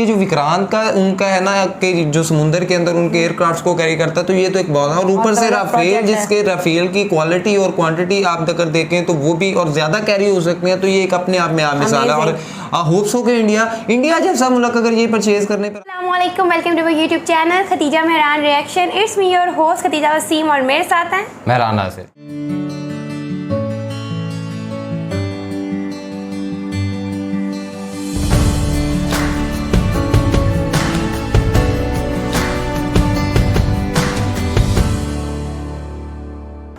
ये जो विक्रांत का उनका है ना कि जो समुद्र के अंदर उनके एयरक्राफ्ट को कैरी करता है, तो ये तो एक बहुत, और ऊपर से राफेल, जिसके राफेल की क्वालिटी और क्वांटिटी आप अगर देखें तो वो भी और ज्यादा कैरी हो सकते हैं, तो ये एक अपने आप में आप मिसाल है। और होप्स हो कि इंडिया जैसा मुल्क अगर ये परचेज करने पर। अस्सलामुअलैकुम, welcome to my YouTube channel Khatija Mehran reaction. It's me your host Khatija Waseem और मेरे साथ हैं मेहरान नासिर।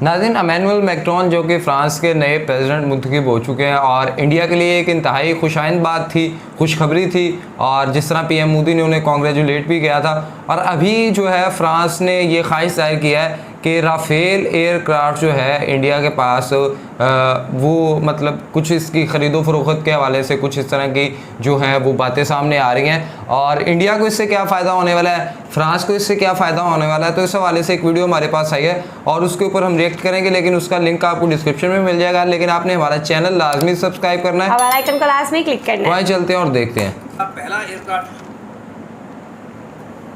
नाज़रीन, इमैनुअल मैक्रोन जो कि फ्रांस के नए प्रेसिडेंट मुंतखब हो चुके हैं और इंडिया के लिए एक इंतहाई खुशाइंद बात थी, खुशखबरी थी। और जिस तरह पीएम मोदी ने उन्हें कॉन्ग्रेचुलेट भी किया था, और अभी जो है फ्रांस ने ये ख्वाहिश जाहिर किया है कि राफेल एयरक्राफ्ट जो है इंडिया के पास वो मतलब कुछ इसकी ख़रीदो फरोख्त के हवाले से कुछ इस तरह की जो है वो बातें सामने आ रही हैं। और इंडिया को इससे क्या फ़ायदा होने वाला है, फ्रांस को इससे क्या फ़ायदा होने वाला है, तो इस हवाले से एक वीडियो हमारे पास आई है और उसके ऊपर हम रिएक्ट करेंगे। लेकिन उसका लिंक आपको डिस्क्रिप्शन में मिल जाएगा, लेकिन आपने हमारा चैनल लाजमी सब्सक्राइब करना है, बेल आइकन को लाजमी क्लिक करना है। वहीं चलते हैं और देखते हैं। पहला एयरक्राफ्ट।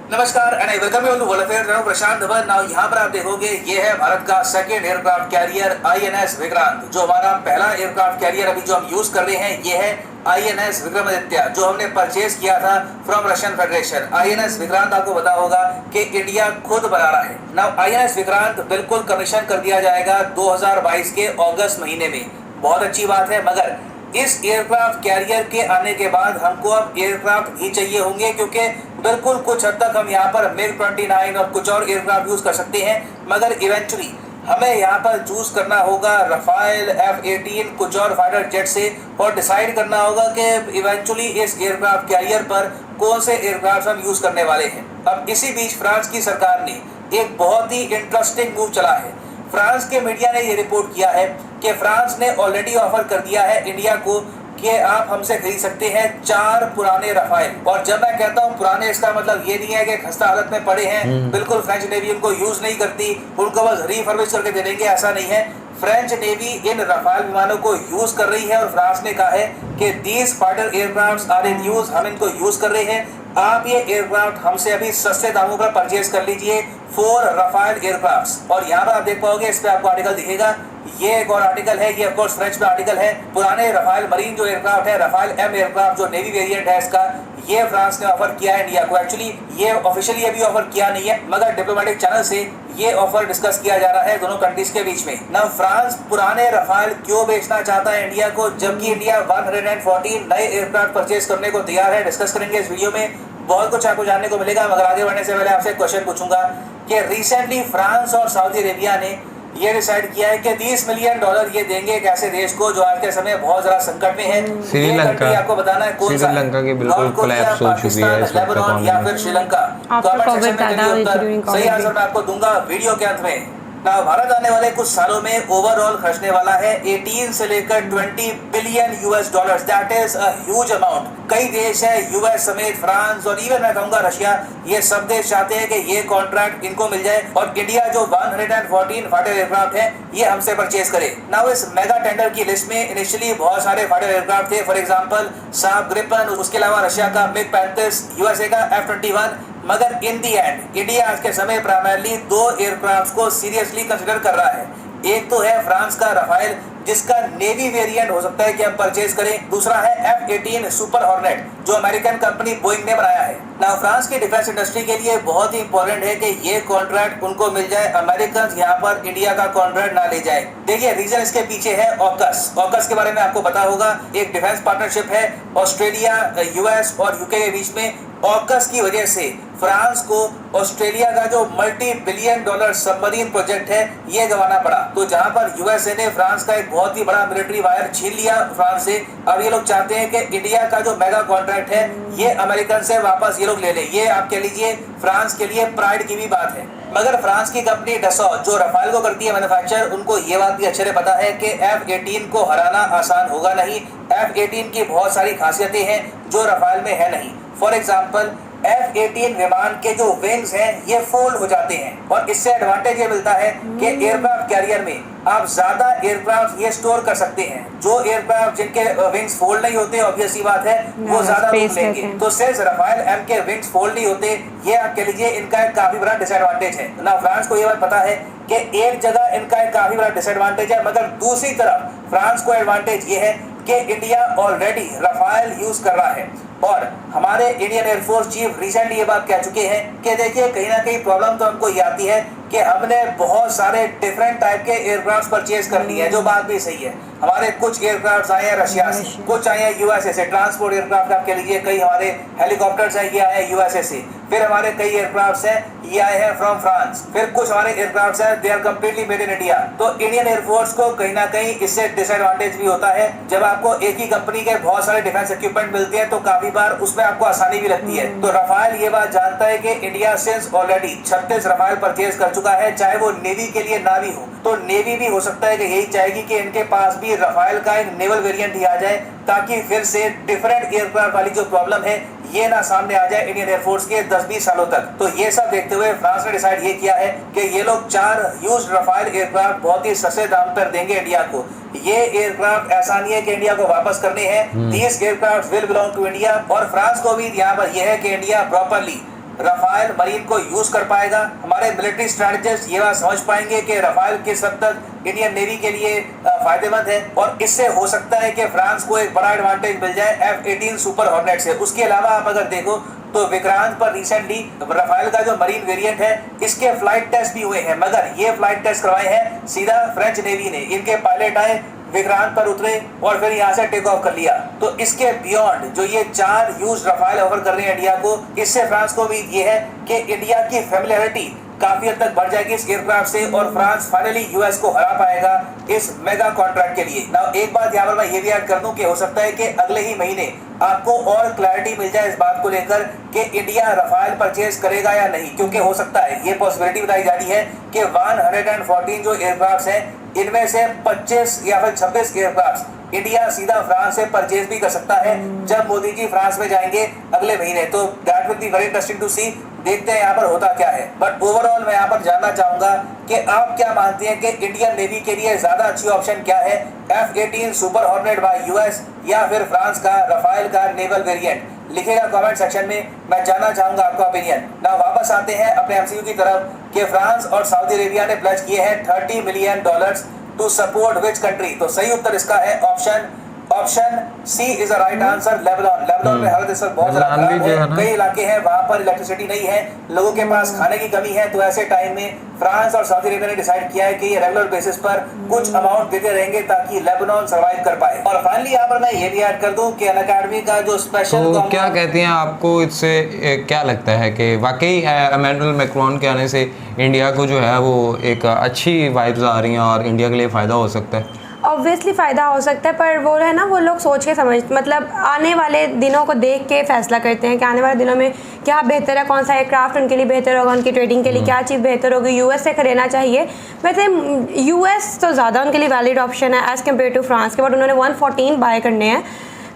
नमस्कार and welcome you to world affair. मैं प्रशांत धवन। नाउ यहाँ पर आप देखोगे ये है भारत का second aircraft carrier INS Vikrant. जो हमारा पहला एयरक्राफ्ट कैरियर अभी जो हम यूज कर रहे हैं ये है INS विक्रमादित्य, जो हमने परचेज किया था from Russian federation. INS Vikrant आपको पता होगा कि इंडिया खुद बना रहा है। नाउ INS विक्रांत बिल्कुल कमीशन कर दिया जाएगा 2022 के अगस्त महीने में। बहुत अच्छी बात है, मगर इस एयरक्राफ्ट कैरियर के आने के बाद हमको अब एयरक्राफ्ट भी चाहिए होंगे, क्योंकि बिल्कुल कुछ हद तक हम यहाँ पर MiG-29 और कुछ और एयरक्राफ्ट यूज कर सकते हैं, मगर इवेंचुअली हमें यहाँ पर चूज करना होगा रफाल, F-18, कुछ और फाइटर जेट से, और डिसाइड करना होगा कि इवेंचुअली इस एयरक्राफ्ट कैरियर पर कौन से एयरक्राफ्ट हम यूज करने वाले हैं। अब इसी बीच फ्रांस की सरकार ने एक बहुत ही इंटरेस्टिंग मूव चला है। फ्रांस के मीडिया ने ये रिपोर्ट किया है कि फ्रांस ने ऑलरेडी ऑफर कर दिया है इंडिया को कि आप हमसे खरीद सकते हैं 4 पुराने रफाल। और जब मैं कहता हूँ पुराने, इसका मतलब ये नहीं है कि खस्ता हालत में पड़े हैं, बिल्कुल फ्रेंच नेवी उनको यूज नहीं करती, उनको बस रिफर्बिश करके दे देंगे, ऐसा नहीं है। फ्रेंच नेवी इन रफाल विमानों को यूज कर रही है और फ्रांस ने कहा है कि these fighter aircraft are in use, हम इनको यूज कर रहे हैं। आप ये एयरक्राफ्ट हमसे अभी सस्ते दामों पर परचेज कर लीजिए 4 रफाल एयरक्राफ्ट। और यहाँ पर आप देख पाओगे, इस पे आपको आर्टिकल दिखेगा, ये एक और आर्टिकल है, ये ऑफ कोर्स फ्रेंच में आर्टिकल है। पुराने रफाल मरीन जो एयरक्राफ्ट है, रफाल M एयरक्राफ्ट जो नेवी वेरिएंट है इसका, ये फ्रांस ने ऑफर किया है इंडिया को। एक्चुअली ये ऑफिशियली अभी ऑफर किया नहीं है, मगर डिप्लोमेटिक चैनल से ये ऑफर डिस्कस किया जा रहा है दोनों कंट्रीज के बीच में। ना फ्रांस पुराने रफाल क्यों बेचना चाहता है इंडिया को, जबकि इंडिया 114 नए एयरक्राफ्ट परचेज करने को तैयार है। डिस्कस करेंगे इस वीडियो में, बहुत कुछ आपको जानने को मिलेगा। मगर आगे बढ़ने से पहले आपसे एक क्वेश्चन पूछूंगा कि रिसेंटली फ्रांस और सऊदी अरेबिया ने ये डिसाइड किया है कि $30 मिलियन ये देंगे एक ऐसे देश को जो आज के समय बहुत ज्यादा संकट में है। श्रीलंका। आपको बताना है कौन सा, श्रीलंका की बिल्कुल कोलैप्स हो चुकी है इस वक्त लेबनान या फिर श्रीलंका। तो सही आंसर मैं आपको दूंगा वीडियो के अंत में। भारत आने वाले कुछ सालों में ओवरऑल खर्चने वाला है 18 से लेकर 20 billion US dollars. That is a huge amount. कई देश है, US समेत फ्रांस और इवन मैं कहूंगा रशिया, ये सब देश चाहते हैं कि ये कॉन्ट्रैक्ट इनको मिल जाए और इंडिया जो 114 फाइटर एयरक्राफ्ट है ये हमसे परचेज करे। नाउ इस मेगा टेंडर की लिस्ट में इनिशियली बहुत सारे फाइटर एयरक्राफ्ट थे, फॉर एग्जांपल साब ग्रिपन, उसके अलावा रशिया का MiG-35, USA का F-21। मगर इन दी एंड इंडिया आज के समय प्राइमरली 2 एयरक्राफ्ट को सीरियसली कंसिडर कर रहा है। एक तो है फ्रांस का रफाल, जिसका नेवी वेरिएंट हो सकता है कि हम परचेज करें। दूसरा है F-18 सुपर हॉर्नेट, जो अमेरिकन कंपनी बोइंग ने बनाया है। ना फ्रांस की डिफेंस इंडस्ट्री के लिए बहुत ही इंपॉर्टेंट है कि ये कॉन्ट्रैक्ट उनको मिल जाए, अमेरिकन यहाँ पर इंडिया का कॉन्ट्रैक्ट ना ले जाए। देखिए रीजन इसके पीछे है ऑकस। ऑकस के बारे में आपको पता होगा, एक डिफेंस पार्टनरशिप है ऑस्ट्रेलिया, US और UK के बीच में। ऑकस की वजह से फ्रांस को ऑस्ट्रेलिया का जो $multi-billion सबमरीन प्रोजेक्ट है ये गंवाना पड़ा। तो जहां पर USA ने फ्रांस का एक बहुत ही बड़ा मिलिट्री वायर छीन लिया फ्रांस से, अब ये लोग चाहते हैं कि इंडिया का जो मेगा कॉन्ट्रैक्ट है ये अमेरिकन से वापस ये लोग ले लें। ये आप कह लीजिए फ्रांस के लिए प्राइड की भी बात है। मगर फ्रांस की कंपनी डसॉ जो रफाल को करती है मैन्युफैक्चर, उनको ये बात भी अच्छे से पता है कि F-18 को हराना आसान होगा नहीं। F-18 की बहुत सारी खासियतें हैं जो रफाल में है नहीं। फॉर एग्जाम्पल F-18 विमान के जो विंग्स हैं ये फोल्ड हो जाते हैं और इससे एडवांटेज ये मिलता है कि एयरक्राफ्ट कैरियर में आप ज्यादा एयरक्राफ्ट ये स्टोर कर सकते हैं। जो एयरक्राफ्ट जिनके विंग्स फोल्ड नहीं होते, ऑब्वियस सी बात है, वो ज्यादा रूम लेंगे। तो सिर्फ राफेल एम के विंग्स फोल्ड नहीं होते, ये आप कह लीजिए इनका एक काफी बड़ा डिसएडवांटेज है ना। फ्रांस को ये बात पता है कि एक जगह इनका एक काफी बड़ा डिसएडवांटेज है, मगर दूसरी तरफ फ्रांस को एडवांटेज ये है कि इंडिया ऑलरेडी राफेल यूज कर रहा है और हमारे इंडियन एयरफोर्स चीफ रिसेंटली ये बात कह चुके हैं कि देखिए कहीं ना कहीं प्रॉब्लम तो हमको ये आती है कि हमने बहुत सारे डिफरेंट टाइप के एयरक्राफ्ट परचेज कर लिए हैं, जो बात भी सही है। हमारे कुछ एयरक्राफ्ट आए हैं रशिया से, कुछ आए हैं यूएसए से, ट्रांसपोर्ट एयरक्राफ्ट आप कह लीजिए, कई हमारे हेलीकॉप्टर्स हैं ये आए हैं यूएसए से, फिर हमारे कई एयरक्राफ्ट हैं ये आए हैं फ्रॉम फ्रांस, फिर कुछ हमारे एयरक्राफ्ट हैं they are completely made in India. तो इंडियन एयरफोर्स को कहीं ना कहीं इससे डिसएडवांटेज भी होता है। जब आपको एक ही कंपनी के बहुत सारे डिफेंस इक्विपमेंट मिलते हैं तो काफी बार उसमें आपको आसानी भी लगती है। तो राफेल ये बात जानता है कि India since already 36 Rafale purchase कर चुका है, चाहे वो नेवी के लिए ना भी हो। तो नेवी भी हो सकता है कि यही चाहेगी कि इनके पास भी राफेल का एक नेवल वेरिएंट ही आ जाए, ताकि फिर से डिफरेंट एयरक्राफ्ट वाली जो प्रॉब्लम है ये ना सामने आ जाए इंडियन एयरफोर्स के 10-20 सालों तक। तो ये सब देखते हुए फ्रांस ने डिसाइड ये किया है कि ये लोग 4 यूज्ड राफेल एयरक्राफ्ट बहुत ही सस्ते दाम पर देंगे इंडिया को। ये एयरक्राफ्ट ऐसा नहीं है कि इंडिया को वापस करने हैं, these aircraft will belong to India. और फ्रांस को भी यहाँ पर यह है कि इंडिया प्रॉपरली राफेल मरीन को यूज कर पाएगा। हमारे मिलिट्री स्ट्रैटेजिस्ट ये बात समझ पाएंगे कि राफेल किस हद तक इंडियन नेवी के लिए फायदेमंद है और इससे हो सकता है कि फ्रांस को एक बड़ा एडवांटेज मिल जाए F-18 सुपर हॉर्नेट से। उसके अलावा आप अगर देखो तो विक्रांत पर रिसेंटली राफेल का जो मरीन वेरिएंट है इसके फ्लाइट टेस्ट भी हुए हैं, मगर ये फ्लाइट टेस्ट करवाए हैं सीधा फ्रेंच नेवी ने। इनके पायलट आए, विक्रांत पर उतरे और फिर यहाँ से टेक ऑफ कर लिया। तो इसके बियॉन्ड जो ये 4 यूज राफेल ऑफर कर रहे हैं इंडिया को, इससे फ्रांस को भी ये है कि इंडिया की फेमिलियरिटी काफी हद तक बढ़ जाएगी इस एयरक्राफ्ट से और फ्रांस फाइनली यूएस को हरा पाएगा इस मेगा कॉन्ट्रैक्ट के लिए। नाउ एक बात यहाँ पर मैं ये भी ऐड कर दूं कि हो सकता है कि अगले ही महीने आपको और क्लैरिटी मिल जाए इस बात को लेकर कि इंडिया राफेल परचेज करेगा या नहीं, क्योंकि हो सकता है ये पॉसिबिलिटी बताई जा रही है कि 114 जो एयरक्राफ्ट हैं इनमें से 25 या फिर 26 एयरक्राफ्ट इंडिया सीधा फ्रांस से परचेज भी कर सकता है जब मोदी जी फ्रांस में जाएंगे अगले महीने। तो that will be very interesting to see, देखते हैं यहाँ पर होता क्या है। बट ओवरऑल मैं यहाँ पर जानना चाहूंगा कि आप क्या मानते हैं कि इंडियन नेवी के लिए ज्यादा अच्छी ऑप्शन क्या है, F-18 super hornet bye US या फिर फ्रांस का राफेल का नेवल वेरिएंट? लिखेगा कमेंट सेक्शन में, मैं जानना चाहूंगा आपका ओपिनियन। ना वापस आते हैं अपने एमसीयू की तरफ कि फ्रांस और सऊदी अरेबिया ने प्लेज किए हैं $30 million to support which country. तो सही उत्तर इसका है option C is the right answer, Lebanon. Lebanon में हालत इस वक्त बहुत ज्यादा खराब है, कई इलाके हैं वहां पर इलेक्ट्रिसिटी नहीं है, लोगों के पास खाने की कमी है। तो ऐसे टाइम में फ्रांस और सऊदी अरेबिया ने डिसाइड किया है कि ये रेगुलर बेसिस पर कुछ अमाउंट देते रहेंगे ताकि लेबनान सर्वाइव कर पाए। और फाइनली यहाँ पर मैं ये भी ऐड कर दूं कि अन अकेडमी का जो स्पेशल तो क्या कहते हैं, आपको इससे क्या लगता है कि वाकई इमैनुअल मैक्रोन के आने से इंडिया को जो है वो एक अच्छी वाइब्स आ रही हैं और इंडिया के लिए फ़ायदा हो सकता है? ऑब्वियसली फ़ायदा हो सकता है, पर वो है ना, वो लोग सोच के समझ, मतलब आने वाले दिनों को देख के फैसला करते हैं कि आने वाले दिनों में क्या बेहतर है, कौन सा एयरक्राफ्ट उनके लिए बेहतर होगा, उनकी ट्रेडिंग के लिए क्या चीज़ बेहतर होगी। यूएस से खरीदना चाहिए, वैसे यूएस तो ज़्यादा उनके लिए वैलिड ऑप्शन है एज़ कम्पेयर टू फ्रांस के, बट उन्होंने 114 बाय करने हैं।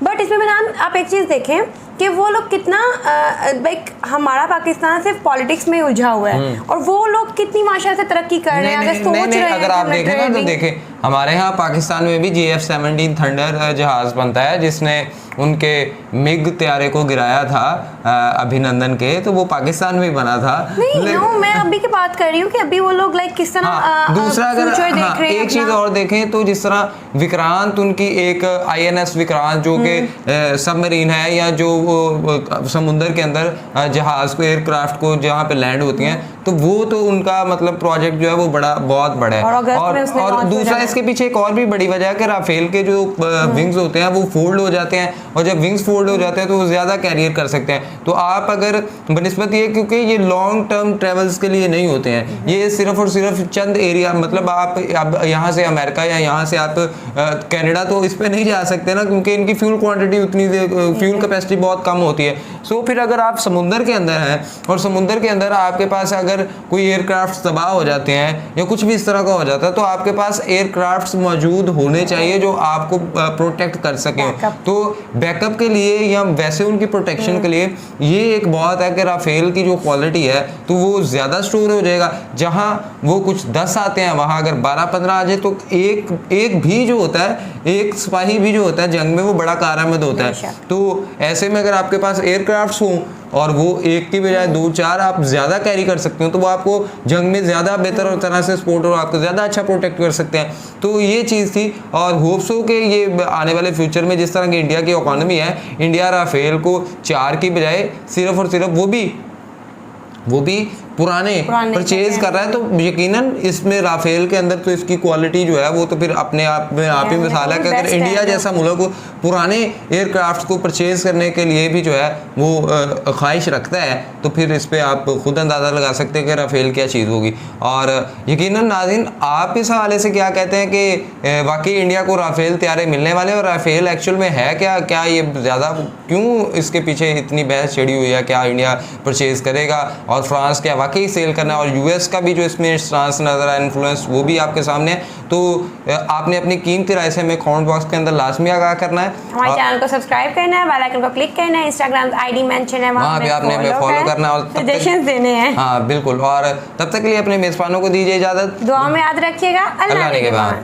बट इसमें मैंने आप एक चीज़ देखें कि वो लोग कितना लाइक हमारा पाकिस्तान सिर्फ पॉलिटिक्स में उलझा हुआ है और वो लोग कितनी माशा से तरक्की कर रहे हैं। अगर सोच रहे हैं, अगर आप देखें ना तो देखें हमारे यहाँ पाकिस्तान में भी GF-17 थंडर जहाज़ बनता है जिसने उनके मिग त्यारे को गिराया था अभिनंदन के, तो वो पाकिस्तान में बना था। नहीं नो, मैं अभी की बात कर रही हूँ कि अभी वो लोग लाइक किस तरह दूसरा अगर एक चीज़ और देखें तो जिस तरह विक्रांत, उनकी एक INS विक्रांत जो कि सबमरीन है या जो समुंदर के अंदर जहाज को, एयरक्राफ्ट को जहाँ पे लैंड होती हैं, तो वो तो उनका मतलब प्रोजेक्ट जो है वो बहुत बड़ा है। और दूसरा इसके पीछे एक और भी बड़ी वजह है कि राफेल के जो विंग्स होते हैं वो फोल्ड हो जाते हैं और जब विंग्स फोल्ड हो जाते हैं तो वो ज़्यादा कैरियर कर सकते हैं। तो आप अगर बनिस्बत ये, क्योंकि ये लॉन्ग टर्म ट्रेवल्स के लिए नहीं होते हैं, ये सिर्फ और सिर्फ चंद एरिया, मतलब आप यहाँ से अमेरिका या यहाँ से आप कनाडा तो इस पर नहीं जा सकते ना, क्योंकि इनकी फ्यूल क्वांटिटी उतनी, फ्यूल कैपेसिटी बहुत कम होती है। सो फिर अगर आप समुंदर के अंदर हैं और समुंदर के अंदर आपके पास अगर कोई एयरक्राफ्ट तबाह हो जाते हैं या कुछ भी इस तरह का हो जाता है तो आपके पास एयरक्राफ्ट मौजूद होने चाहिए जो आपको प्रोटेक्ट कर सकें। तो बैकअप के लिए या वैसे उनकी प्रोटेक्शन के लिए ये एक बहुत है कि राफेल की जो क्वालिटी है तो वो ज़्यादा स्टोर हो जाएगा। जहाँ वो कुछ 10 आते हैं वहाँ अगर 12-15 आ जाए तो एक भी जो होता है, एक सिपाही भी जो होता है जंग में वो बड़ा कारआमद होता है। तो ऐसे में अगर आपके पास एयरक्राफ्ट्स हों और वो एक की बजाय 2-4 आप ज़्यादा कैरी कर सकते हो तो वो आपको जंग में ज़्यादा बेहतर तरह से सपोर्ट और आपको ज़्यादा अच्छा प्रोटेक्ट कर सकते हैं। तो ये चीज़ थी और होप्स हो कि ये आने वाले फ्यूचर में जिस तरह की इंडिया की इकोनॉमी है, इंडिया राफेल को 4 की बजाय सिर्फ और सिर्फ वो भी पुराने परचेज कर रहा है। तो यकीनन इसमें राफेल के अंदर तो इसकी क्वालिटी जो है वो तो फिर अपने आप में आप ही मिसाल है कि अगर इंडिया जैसा मुल्क पुराने एयरक्राफ्ट को परचेज करने के लिए भी जो है वो ख्वाहिश रखता है तो फिर इस पे आप खुद अंदाज़ा लगा सकते हैं कि राफेल क्या चीज़ होगी। और यकीनन नाज़रीन, आप इस हवाले से क्या कहते हैं कि वाकई इंडिया को राफेल तैयारे मिलने वाले और राफेल एक्चुअल में है क्या ये ज़्यादा क्यों इसके पीछे इतनी बहस छिड़ी हुई है? क्या इंडिया परचेज करेगा और फ्रांस क्या वाकई सेल करना है? और यूएस का भी जो इसमें स्टांस नजर आया, इन्फ्लुएंस, वो भी आपके सामने है। तो आपने अपनी कीमती राय से हमें कमेंट बॉक्स के अंदर लाजमी आगाह करना है, हमारे चैनल को सब्सक्राइब करना है, बेल आइकन को क्लिक करना है, इंस्टाग्राम आईडी मेंशन है वहां पे आपने हमें फॉलो करना है और सजेशंस देने हैं। हाँ बिल्कुल। और तब तक के लिए अपने मेजबानों को दीजिए इजाजत, दुआ में याद रखिएगा। अल्लाह ने के बाद।